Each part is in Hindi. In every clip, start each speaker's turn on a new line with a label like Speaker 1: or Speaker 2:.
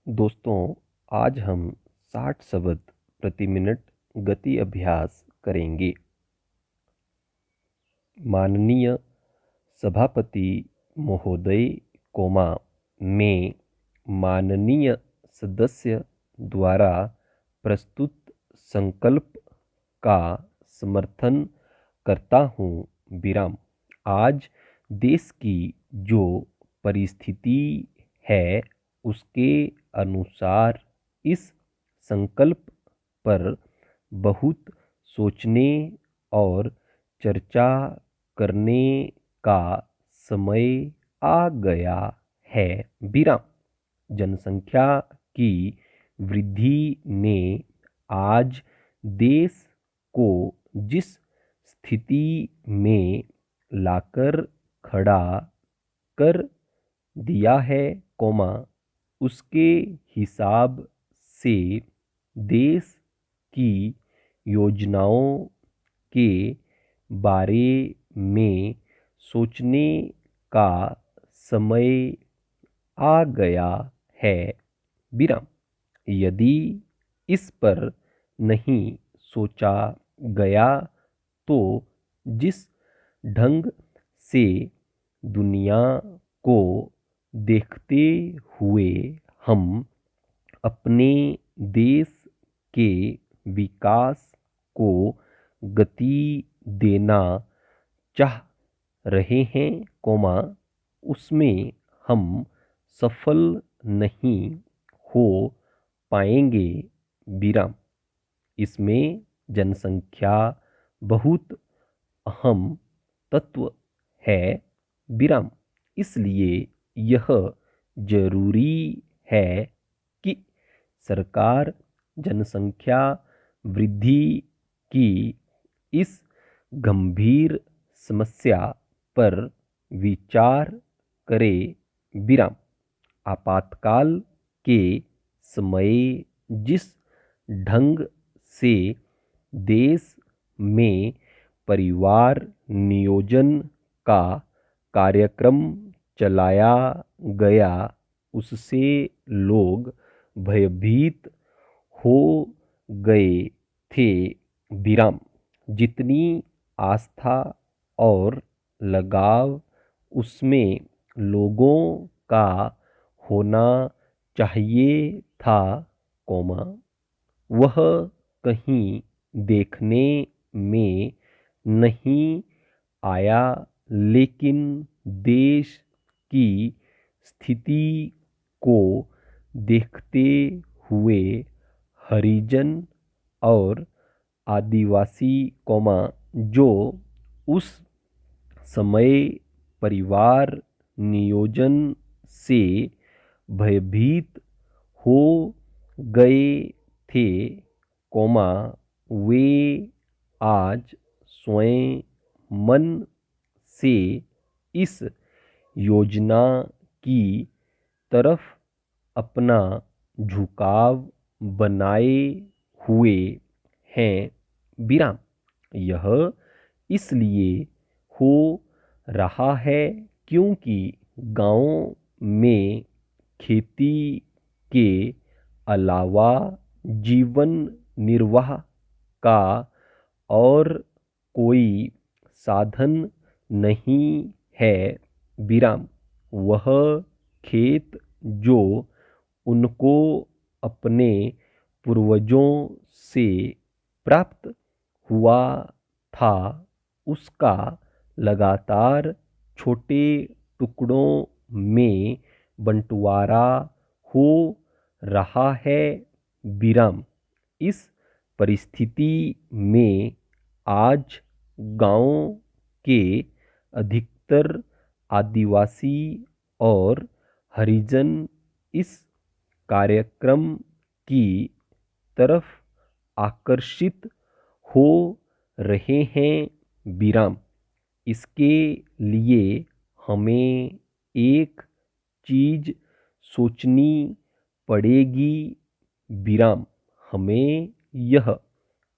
Speaker 1: दोस्तों, आज हम 60 शब्द प्रति मिनट गति अभ्यास करेंगे। माननीय सभापति महोदय, में माननीय सदस्य द्वारा प्रस्तुत संकल्प का समर्थन करता हूँ। विराम। आज देश की जो परिस्थिति है उसके अनुसार इस संकल्प पर बहुत सोचने और चर्चा करने का समय आ गया है। विराम। जनसंख्या की वृद्धि ने आज देश को जिस स्थिति में लाकर खड़ा कर दिया है, उसके हिसाब से देश की योजनाओं के बारे में सोचने का समय आ गया है। विराम। यदि इस पर नहीं सोचा गया तो जिस ढंग से दुनिया को देखते हुए हम अपने देश के विकास को गति देना चाह रहे हैं, उसमें हम सफल नहीं हो पाएंगे। विराम। इसमें जनसंख्या बहुत अहम तत्व है। विराम। इसलिए यह जरूरी है कि सरकार जनसंख्या वृद्धि की इस गंभीर समस्या पर विचार करे। विराम। आपातकाल के समय जिस ढंग से देश में परिवार नियोजन का कार्यक्रम चलाया गया, उससे लोग भयभीत हो गए थे। विराम। जितनी आस्था और लगाव उसमें लोगों का होना चाहिए था, वह कहीं देखने में नहीं आया। लेकिन देश की स्थिति को देखते हुए हरिजन और आदिवासी, जो उस समय परिवार नियोजन से भयभीत हो गए थे, वे आज स्वयं मन से इस योजना की तरफ अपना झुकाव बनाए हुए हैं। विराम। यह इसलिए हो रहा है क्योंकि गांव में खेती के अलावा जीवन निर्वाह का और कोई साधन नहीं है। विराम। वह खेत जो उनको अपने पूर्वजों से प्राप्त हुआ था, उसका लगातार छोटे टुकड़ों में बंटवारा हो रहा है। विराम। इस परिस्थिति में आज गांव के अधिकतर आदिवासी और हरिजन इस कार्यक्रम की तरफ आकर्षित हो रहे हैं। विराम। इसके लिए हमें एक चीज सोचनी पड़ेगी। विराम। हमें यह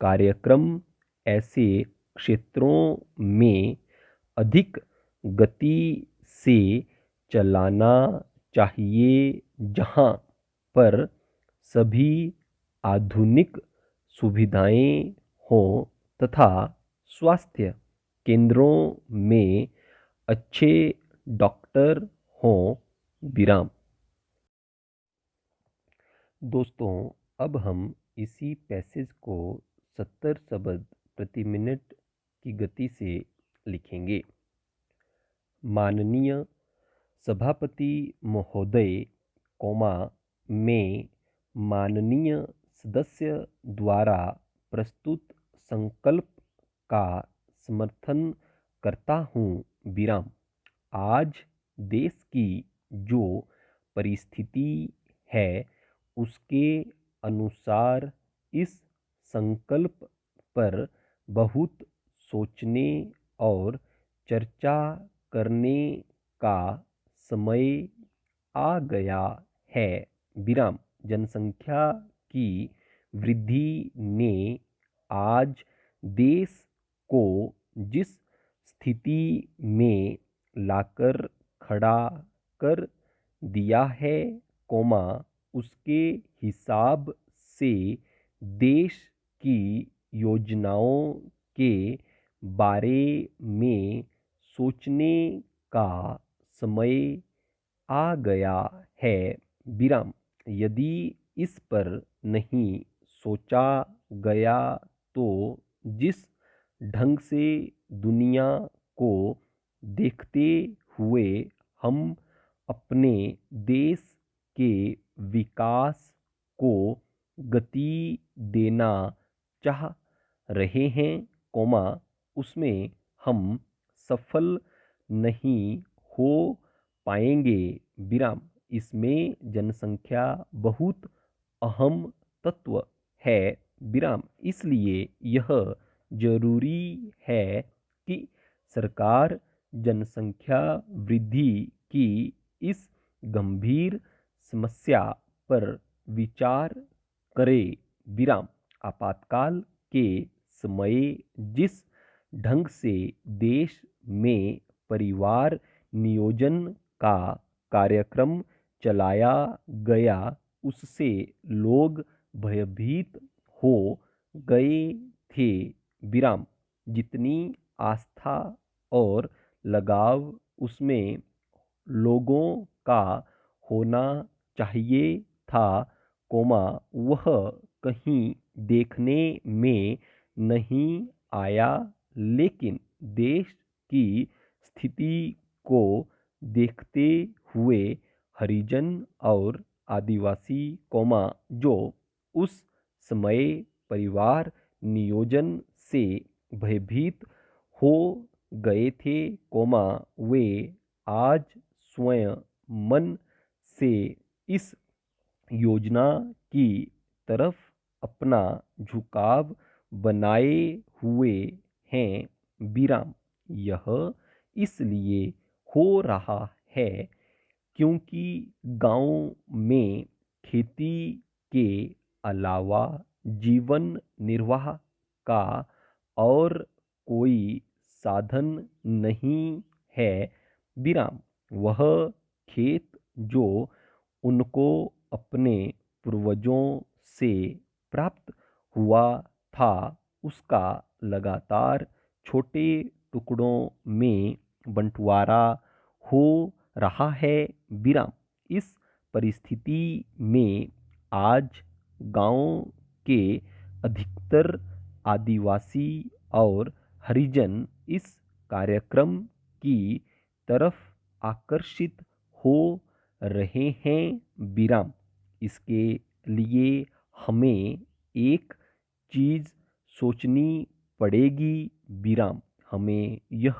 Speaker 1: कार्यक्रम ऐसे क्षेत्रों में अधिक गति से चलाना चाहिए जहां पर सभी आधुनिक सुविधाएं हों तथा स्वास्थ्य केंद्रों में अच्छे डॉक्टर हों। विराम। दोस्तों, अब हम इसी पैसेज को 70 शब्द प्रति मिनट की गति से लिखेंगे। माननीय सभापति महोदय, मैं माननीय सदस्य द्वारा प्रस्तुत संकल्प का समर्थन करता हूँ। विराम। आज देश की जो परिस्थिति है उसके अनुसार इस संकल्प पर बहुत सोचने और चर्चा करने का समय आ गया है। विराम। जनसंख्या की वृद्धि ने आज देश को जिस स्थिति में लाकर खड़ा कर दिया है, उसके हिसाब से देश की योजनाओं के बारे में सोचने का समय आ गया है। विराम। यदि इस पर नहीं सोचा गया तो जिस ढंग से दुनिया को देखते हुए हम अपने देश के विकास को गति देना चाह रहे हैं, उसमें हम सफल नहीं हो पाएंगे। विराम। इसमें जनसंख्या बहुत अहम तत्व है। विराम। इसलिए यह जरूरी है कि सरकार जनसंख्या वृद्धि की इस गंभीर समस्या पर विचार करे। विराम। आपातकाल के समय जिस ढंग से देश में परिवार नियोजन का कार्यक्रम चलाया गया, उससे लोग भयभीत हो गए थे। विराम। जितनी आस्था और लगाव उसमें लोगों का होना चाहिए था, वह कहीं देखने में नहीं आया। लेकिन देश की स्थिति को देखते हुए हरिजन और आदिवासी, जो उस समय परिवार नियोजन से भयभीत हो गए थे, वे आज स्वयं मन से इस योजना की तरफ अपना झुकाव बनाए हुए हैं। विराम। यह इसलिए हो रहा है क्योंकि गांव में खेती के अलावा जीवन निर्वाह का और कोई साधन नहीं है। विराम। वह खेत जो उनको अपने पूर्वजों से प्राप्त हुआ था, उसका लगातार छोटे टुकड़ों में बंटवारा हो रहा है। विराम। इस परिस्थिति में आज गांव के अधिकतर आदिवासी और हरिजन इस कार्यक्रम की तरफ आकर्षित हो रहे हैं। विराम। इसके लिए हमें एक चीज सोचनी पड़ेगी। विराम। हमें यह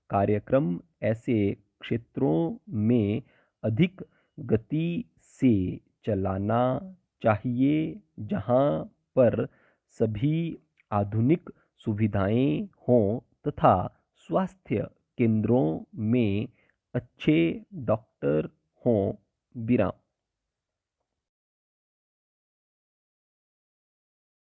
Speaker 1: कार्यक्रम ऐसे क्षेत्रों में अधिक गति से चलाना चाहिए जहां पर सभी आधुनिक सुविधाएं हों तथा स्वास्थ्य केंद्रों में अच्छे डॉक्टर हों। विराम।